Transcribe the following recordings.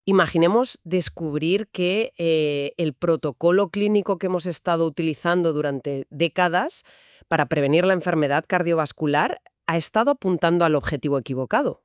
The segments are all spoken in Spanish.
Imaginemos descubrir que el protocolo clínico que hemos estado utilizando durante décadas para prevenir la enfermedad cardiovascular ha estado apuntando al objetivo equivocado.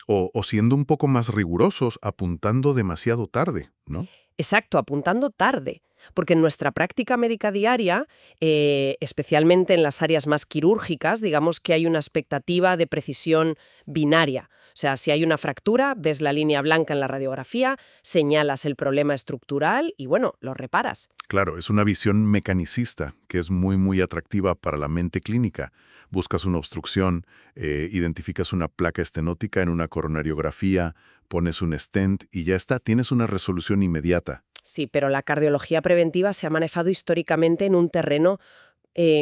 O siendo un poco más rigurosos, apuntando demasiado tarde, ¿no? Exacto, apuntando tarde. Porque en nuestra práctica médica diaria, especialmente en las áreas más quirúrgicas, digamos que hay una expectativa de precisión binaria. O sea, si hay una fractura, ves la línea blanca en la radiografía, señalas el problema estructural y, bueno, lo reparas. Claro, es una visión mecanicista que es muy atractiva para la mente clínica. Buscas una obstrucción, identificas una placa estenótica en una coronariografía, pones un stent y ya está, tienes una resolución inmediata. Sí, pero la cardiología preventiva se ha manejado históricamente en un terreno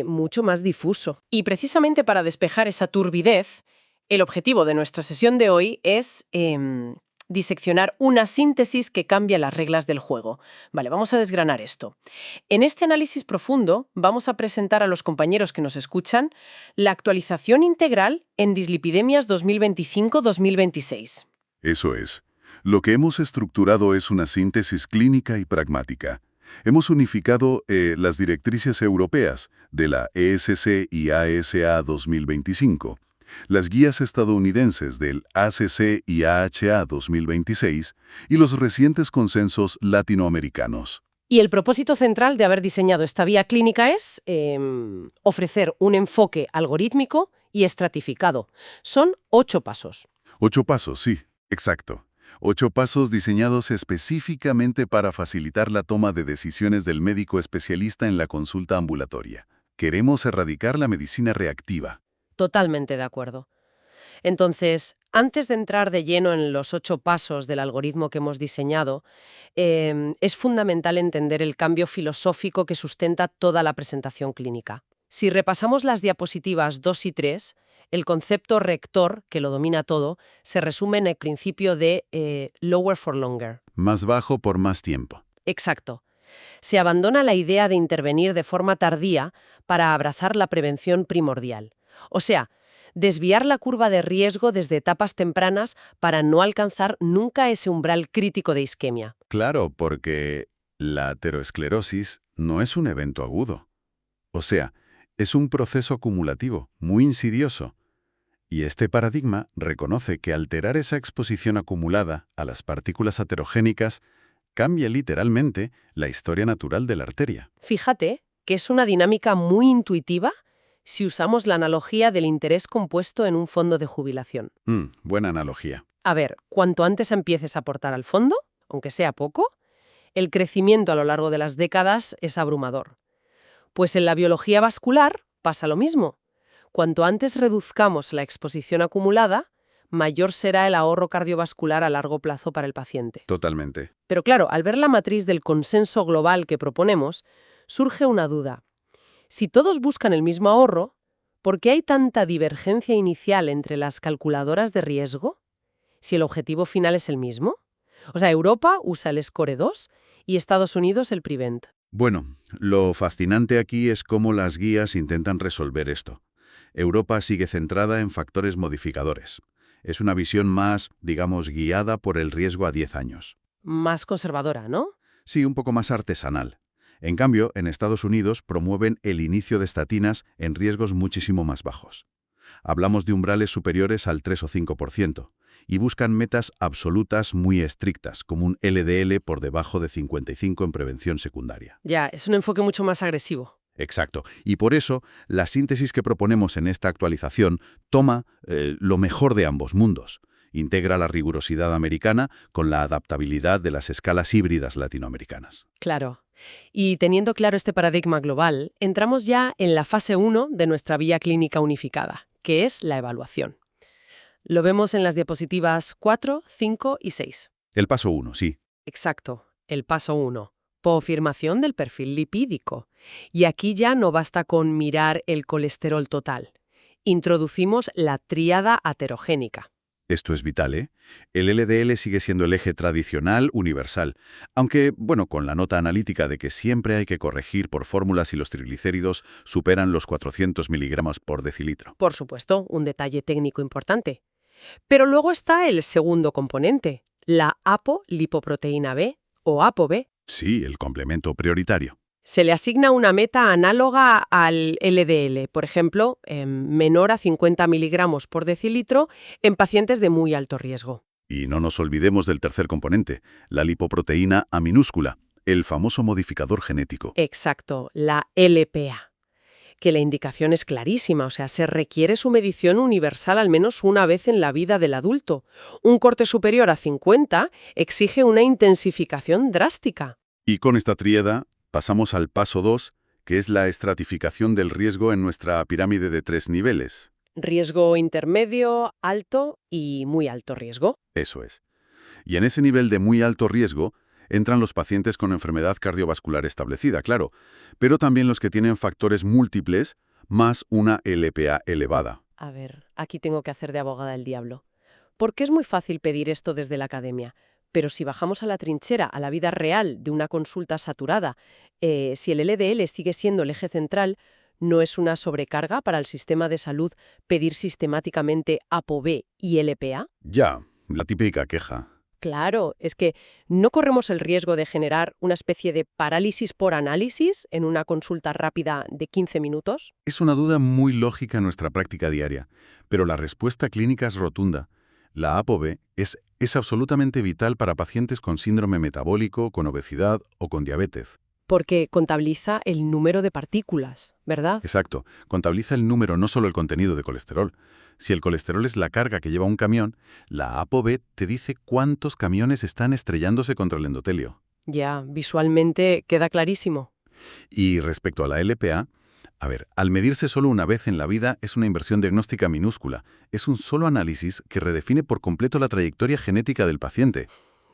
mucho más difuso. Y precisamente para despejar esa turbidez, el objetivo de nuestra sesión de hoy es diseccionar una síntesis que cambia las reglas del juego. Vale, vamos a desgranar esto. En este análisis profundo vamos a presentar a los compañeros que nos escuchan la actualización integral en dislipidemias 2025-2026. Eso es. Lo que hemos estructurado es una síntesis clínica y pragmática. Hemos unificado las directrices europeas de la ESC y ASA 2025, las guías estadounidenses del ACC y AHA 2026 y los recientes consensos latinoamericanos. Y el propósito central de haber diseñado esta vía clínica es ofrecer un enfoque algorítmico y estratificado. Son 8 pasos. 8 pasos, sí, exacto. 8 pasos diseñados específicamente para facilitar la toma de decisiones del médico especialista en la consulta ambulatoria. Queremos erradicar la medicina reactiva. Totalmente de acuerdo. Entonces, antes de entrar de lleno en los 8 pasos del algoritmo que hemos diseñado, es fundamental entender el cambio filosófico que sustenta toda la presentación clínica. Si repasamos las diapositivas 2 y 3, el concepto rector, que lo domina todo, se resume en el principio de lower for longer. Más bajo por más tiempo. Exacto. Se abandona la idea de intervenir de forma tardía para abrazar la prevención primordial. O sea, desviar la curva de riesgo desde etapas tempranas para no alcanzar nunca ese umbral crítico de isquemia. Claro, porque la aterosclerosis no es un evento agudo. O sea, es un proceso acumulativo, muy insidioso. Y este paradigma reconoce que alterar esa exposición acumulada a las partículas aterogénicas cambia literalmente la historia natural de la arteria. Fíjate que es una dinámica muy intuitiva si usamos la analogía del interés compuesto en un fondo de jubilación. Buena analogía. A ver, cuanto antes empieces a aportar al fondo, aunque sea poco, el crecimiento a lo largo de las décadas es abrumador. Pues en la biología vascular pasa lo mismo. Cuanto antes reduzcamos la exposición acumulada, mayor será el ahorro cardiovascular a largo plazo para el paciente. Totalmente. Pero claro, al ver la matriz del consenso global que proponemos, surge una duda. Si todos buscan el mismo ahorro, ¿por qué hay tanta divergencia inicial entre las calculadoras de riesgo? Si el objetivo final es el mismo. O sea, Europa usa el Score 2 y Estados Unidos el Prevent. Bueno, lo fascinante aquí es cómo las guías intentan resolver esto. Europa sigue centrada en factores modificadores. Es una visión más, digamos, guiada por el riesgo a 10 años. Más conservadora, ¿no? Sí, un poco más artesanal. En cambio, en Estados Unidos promueven el inicio de estatinas en riesgos muchísimo más bajos. Hablamos de umbrales superiores al 3 o 5%, y buscan metas absolutas muy estrictas, como un LDL por debajo de 55 en prevención secundaria. Ya, es un enfoque mucho más agresivo. Exacto. Y por eso, la síntesis que proponemos en esta actualización toma lo mejor de ambos mundos. Integra la rigurosidad americana con la adaptabilidad de las escalas híbridas latinoamericanas. Claro. Y teniendo claro este paradigma global, entramos ya en la fase 1 de nuestra vía clínica unificada, que es la evaluación. Lo vemos en las diapositivas 4, 5 y 6. El paso 1, sí. Exacto, el paso 1. Confirmación del perfil lipídico. Y aquí ya no basta con mirar el colesterol total. Introducimos la tríada aterogénica. Esto es vital, ¿eh? El LDL sigue siendo el eje tradicional universal, aunque, bueno, con la nota analítica de que siempre hay que corregir por fórmulas si los triglicéridos superan los 400 miligramos por decilitro. Por supuesto, un detalle técnico importante. Pero luego está el segundo componente, la apolipoproteína B, o ApoB. Sí, el complemento prioritario. Se le asigna una meta análoga al LDL, por ejemplo, menor a 50 miligramos por decilitro en pacientes de muy alto riesgo. Y no nos olvidemos del tercer componente, la lipoproteína A minúscula, el famoso modificador genético. Exacto, la LPA. Que la indicación es clarísima, o sea, se requiere su medición universal al menos una vez en la vida del adulto. Un corte superior a 50 exige una intensificación drástica. Y con esta tríada pasamos al paso 2, que es la estratificación del riesgo en nuestra pirámide de 3 niveles. Riesgo intermedio, alto y muy alto riesgo. Eso es. Y en ese nivel de muy alto riesgo entran los pacientes con enfermedad cardiovascular establecida, claro, pero también los que tienen factores múltiples más una LPA elevada. A ver, aquí tengo que hacer de abogada del diablo. Porque es muy fácil pedir esto desde la academia, pero si bajamos a la trinchera, a la vida real de una consulta saturada, si el LDL sigue siendo el eje central, ¿no es una sobrecarga para el sistema de salud pedir sistemáticamente ApoB y LPA? Ya, la típica queja. Claro, es que no corremos el riesgo de generar una especie de parálisis por análisis en una consulta rápida de 15 minutos. Es una duda muy lógica en nuestra práctica diaria, pero la respuesta clínica es rotunda. La ApoB es absolutamente vital para pacientes con síndrome metabólico, con obesidad o con diabetes. Porque contabiliza el número de partículas, ¿verdad? Exacto, contabiliza el número, no solo el contenido de colesterol. Si el colesterol es la carga que lleva un camión, la ApoB te dice cuántos camiones están estrellándose contra el endotelio. Ya, visualmente queda clarísimo. Y respecto a la LPA, al medirse solo una vez en la vida es una inversión diagnóstica minúscula. Es un solo análisis que redefine por completo la trayectoria genética del paciente.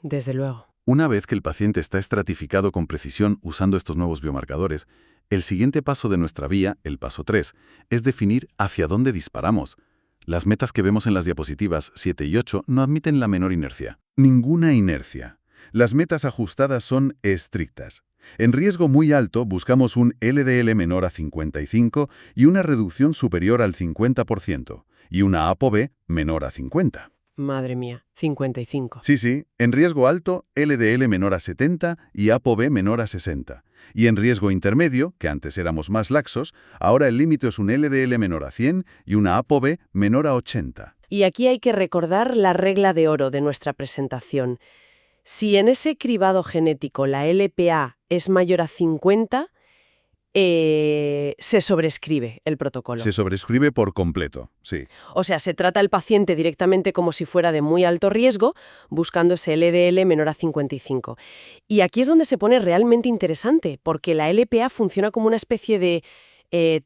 Desde luego. Una vez que el paciente está estratificado con precisión usando estos nuevos biomarcadores, el siguiente paso de nuestra vía, el paso 3, es definir hacia dónde disparamos. Las metas que vemos en las diapositivas 7 y 8 no admiten la menor inercia. Ninguna inercia. Las metas ajustadas son estrictas. En riesgo muy alto buscamos un LDL menor a 55 y una reducción superior al 50%, y una ApoB menor a 50. Madre mía, 55. Sí, en riesgo alto, LDL menor a 70 y ApoB menor a 60. Y en riesgo intermedio, que antes éramos más laxos, ahora el límite es un LDL menor a 100 y una ApoB menor a 80. Y aquí hay que recordar la regla de oro de nuestra presentación. Si en ese cribado genético la LPA es mayor a 50, se sobrescribe el protocolo. Se sobrescribe por completo, sí. O sea, se trata al paciente directamente como si fuera de muy alto riesgo, buscando ese LDL menor a 55. Y aquí es donde se pone realmente interesante, porque la LPA funciona como una especie de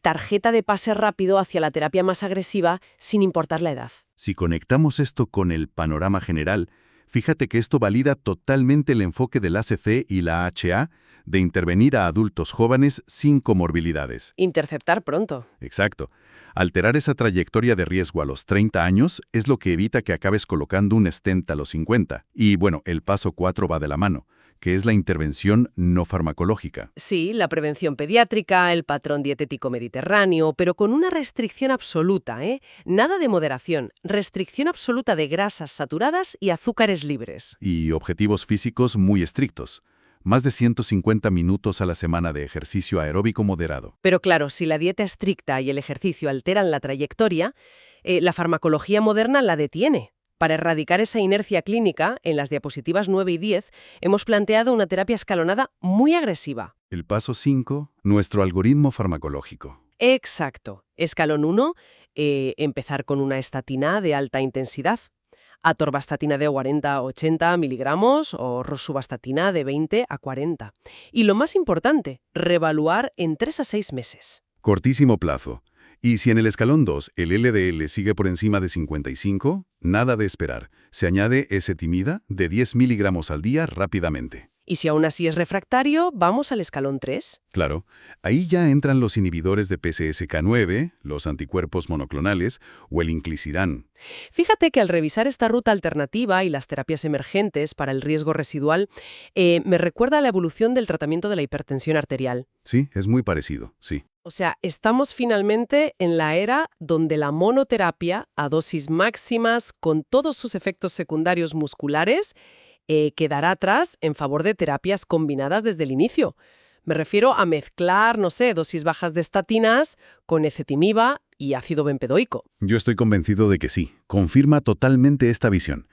tarjeta de pase rápido hacia la terapia más agresiva sin importar la edad. Si conectamos esto con el panorama general, fíjate que esto valida totalmente el enfoque del ACC y la AHA de intervenir a adultos jóvenes sin comorbilidades. Interceptar pronto. Exacto. Alterar esa trayectoria de riesgo a los 30 años es lo que evita que acabes colocando un stent a los 50. Y bueno, el paso 4 va de la mano, que es la intervención no farmacológica. Sí, la prevención pediátrica, el patrón dietético mediterráneo, pero con una restricción absoluta, ¿eh? Nada de moderación, restricción absoluta de grasas saturadas y azúcares libres. Y objetivos físicos muy estrictos. Más de 150 minutos a la semana de ejercicio aeróbico moderado. Pero claro, si la dieta estricta y el ejercicio alteran la trayectoria, la farmacología moderna la detiene. Para erradicar esa inercia clínica, en las diapositivas 9 y 10, hemos planteado una terapia escalonada muy agresiva. El paso 5, nuestro algoritmo farmacológico. Exacto. Escalón 1, empezar con una estatina de alta intensidad. Atorvastatina de 40 a 80 miligramos o rosuvastatina de 20 a 40. Y lo más importante, reevaluar en 3 a 6 meses. Cortísimo plazo. Y si en el escalón 2 el LDL sigue por encima de 55, nada de esperar. Se añade ezetimiba de 10 miligramos al día rápidamente. Y si aún así es refractario, vamos al escalón 3. Claro, ahí ya entran los inhibidores de PCSK9, los anticuerpos monoclonales o el inclisiran. Fíjate que al revisar esta ruta alternativa y las terapias emergentes para el riesgo residual, me recuerda a la evolución del tratamiento de la hipertensión arterial. Sí, es muy parecido, sí. O sea, estamos finalmente en la era donde la monoterapia a dosis máximas con todos sus efectos secundarios musculares quedará atrás en favor de terapias combinadas desde el inicio. Me refiero a mezclar, no sé, dosis bajas de estatinas con ezetimiba y ácido bempedoico. Yo estoy convencido de que sí. Confirma totalmente esta visión.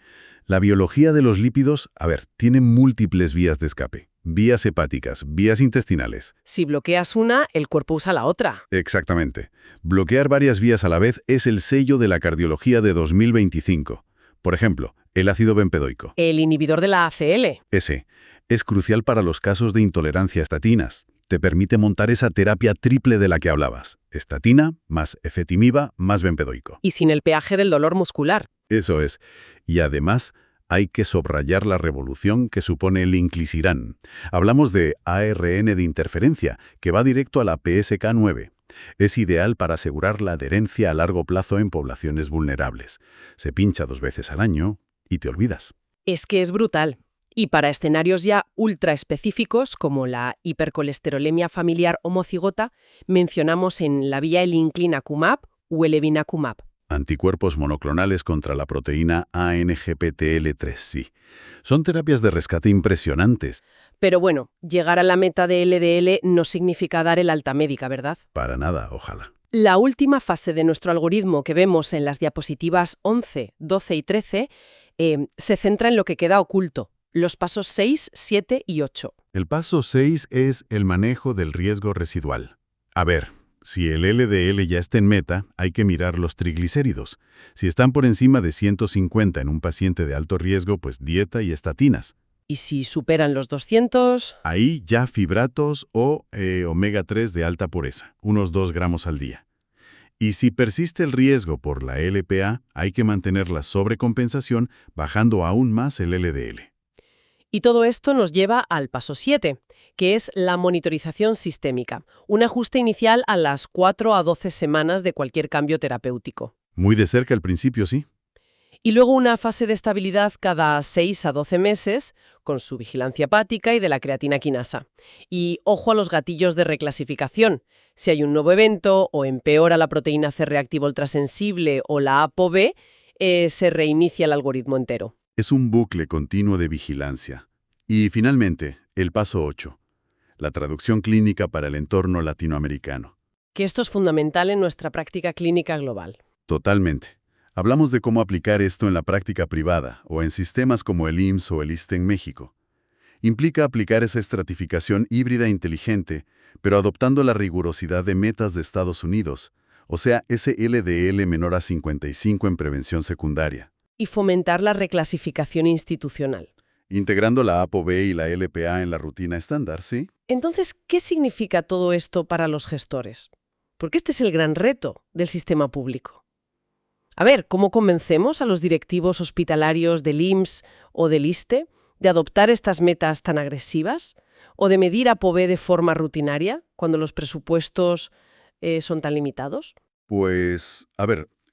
La biología de los lípidos, tiene múltiples vías de escape. Vías hepáticas, vías intestinales. Si bloqueas una, el cuerpo usa la otra. Exactamente. Bloquear varias vías a la vez es el sello de la cardiología de 2025. Por ejemplo, el ácido bempedoico. El inhibidor de la ACL. Ese es crucial para los casos de intolerancia a estatinas. Te permite montar esa terapia triple de la que hablabas. Estatina, más ezetimiba, más bempedoico. Y sin el peaje del dolor muscular. Eso es. Y además, hay que subrayar la revolución que supone el inclisiran. Hablamos de ARN de interferencia, que va directo a la PSK9. Es ideal para asegurar la adherencia a largo plazo en poblaciones vulnerables. Se pincha 2 veces al año y te olvidas. Es que es brutal. Y para escenarios ya ultra específicos, como la hipercolesterolemia familiar homocigota, mencionamos en la vía el inclinacumab o el evinacumab. Anticuerpos monoclonales contra la proteína ANGPTL3, sí. Son terapias de rescate impresionantes. Pero bueno, llegar a la meta de LDL no significa dar el alta médica, ¿verdad? Para nada, ojalá. La última fase de nuestro algoritmo que vemos en las diapositivas 11, 12 y 13 se centra en lo que queda oculto, los pasos 6, 7 y 8. El paso 6 es el manejo del riesgo residual. Si el LDL ya está en meta, hay que mirar los triglicéridos. Si están por encima de 150 en un paciente de alto riesgo, pues dieta y estatinas. Y si superan los 200... Ahí ya fibratos o omega 3 de alta pureza, unos 2 gramos al día. Y si persiste el riesgo por la LPA, hay que mantener la sobrecompensación bajando aún más el LDL. Y todo esto nos lleva al paso 7, que es la monitorización sistémica, un ajuste inicial a las 4 a 12 semanas de cualquier cambio terapéutico. Muy de cerca al principio, sí. Y luego una fase de estabilidad cada 6 a 12 meses, con su vigilancia hepática y de la creatina quinasa. Y ojo a los gatillos de reclasificación. Si hay un nuevo evento o empeora la proteína C reactiva ultrasensible o la ApoB, se reinicia el algoritmo entero. Es un bucle continuo de vigilancia. Y finalmente, el paso 8. La traducción clínica para el entorno latinoamericano. Que esto es fundamental en nuestra práctica clínica global. Totalmente. Hablamos de cómo aplicar esto en la práctica privada o en sistemas como el IMSS o el ISSSTE en México. Implica aplicar esa estratificación híbrida inteligente, pero adoptando la rigurosidad de metas de Estados Unidos, o sea, ese LDL menor a 55 en prevención secundaria. Y fomentar la reclasificación institucional. Integrando la ApoB y la LPA en la rutina estándar, ¿sí? Entonces, ¿qué significa todo esto para los gestores? Porque este es el gran reto del sistema público. ¿Cómo convencemos a los directivos hospitalarios del IMSS o del ISSSTE de adoptar estas metas tan agresivas? ¿O de medir ApoB de forma rutinaria cuando los presupuestos son tan limitados? Pues,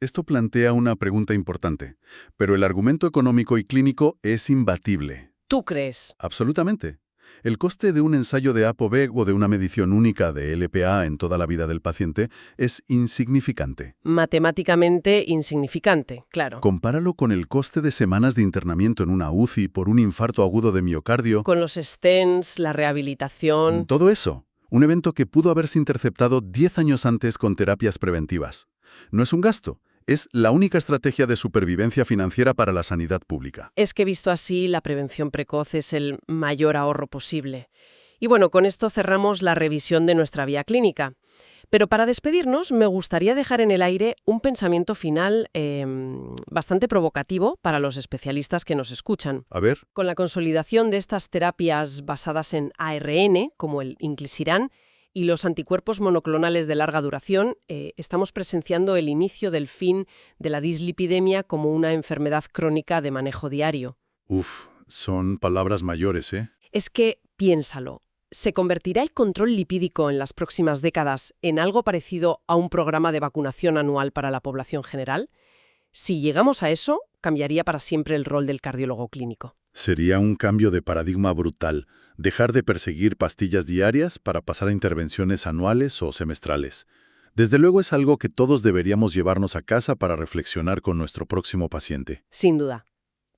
esto plantea una pregunta importante, pero el argumento económico y clínico es imbatible. ¿Tú crees? Absolutamente. El coste de un ensayo de ApoB o de una medición única de LPA en toda la vida del paciente es insignificante. Matemáticamente insignificante, claro. Compáralo con el coste de semanas de internamiento en una UCI por un infarto agudo de miocardio. Con los stents, la rehabilitación... Todo eso. Un evento que pudo haberse interceptado 10 años antes con terapias preventivas. No es un gasto. Es la única estrategia de supervivencia financiera para la sanidad pública. Es que visto así, la prevención precoz es el mayor ahorro posible. Y bueno, con esto cerramos la revisión de nuestra vía clínica. Pero para despedirnos, me gustaría dejar en el aire un pensamiento final bastante provocativo para los especialistas que nos escuchan. A ver. Con la consolidación de estas terapias basadas en ARN, como el inclisiran, y los anticuerpos monoclonales de larga duración, estamos presenciando el inicio del fin de la dislipidemia como una enfermedad crónica de manejo diario. Son palabras mayores, ¿eh? Es que, piénsalo, ¿se convertirá el control lipídico en las próximas décadas en algo parecido a un programa de vacunación anual para la población general? Si llegamos a eso, cambiaría para siempre el rol del cardiólogo clínico. Sería un cambio de paradigma brutal. Dejar de perseguir pastillas diarias para pasar a intervenciones anuales o semestrales. Desde luego es algo que todos deberíamos llevarnos a casa para reflexionar con nuestro próximo paciente. Sin duda.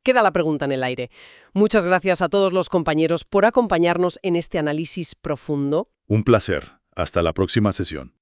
queda la pregunta en el aire. Muchas gracias a todos los compañeros por acompañarnos en este análisis profundo. Un placer. Hasta la próxima sesión.